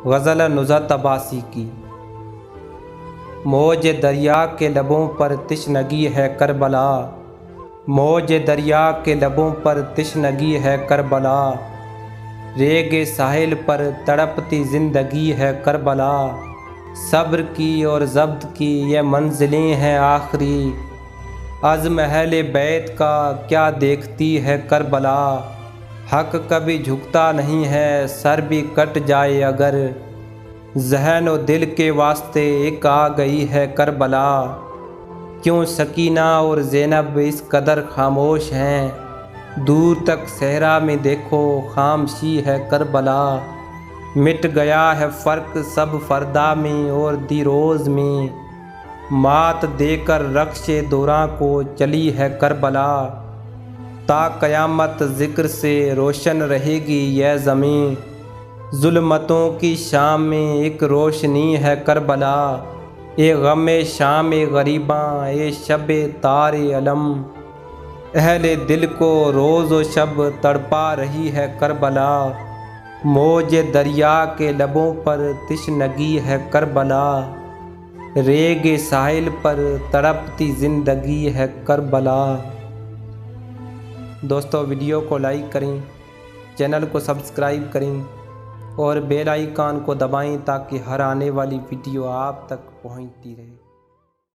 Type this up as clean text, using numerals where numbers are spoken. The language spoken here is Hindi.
गज़ल नुज़रत अब्बासी की। मौज दरिया के लबों पर तिश्नगी है करबला, मौज दरिया के लबों पर तिश्नगी है करबला, रेगे साहिल पर तड़पती ज़िंदगी है करबला। सब्र की और ज़ब्त की ये मंजिलें हैं आखिरी, अज़्म अहले बैत का क्या देखती है करबला। हक कभी झुकता नहीं है सर भी कट जाए अगर, ज़हन और दिल के वास्ते एक आ गई है करबला। क्यों सकीना और ज़ैनब इस कदर खामोश हैं, दूर तक सहरा में देखो खामशी है करबला। मिट गया है फ़र्क सब फ़रदा में और दिरोज़ में, मात देकर रक्शे दौरां को चली है करबला। ता क़यामत ज़िक्र से रोशन रहेगी यह ज़मीं, ज़ुल्मतों की शाम में एक रोशनी है करबला। ए गमे शाम गरीबां ए शब तारे अलम, अहले दिल को रोज़ व शब तड़पा रही है करबला। मौज दरिया के लबों पर तिश्नगी है करबला, रेगे साहिल पर तड़पती ज़िंदगी है करबला। दोस्तों, वीडियो को लाइक करें, चैनल को सब्सक्राइब करें और बेल आइकन को दबाएं ताकि हर आने वाली वीडियो आप तक पहुंचती रहे।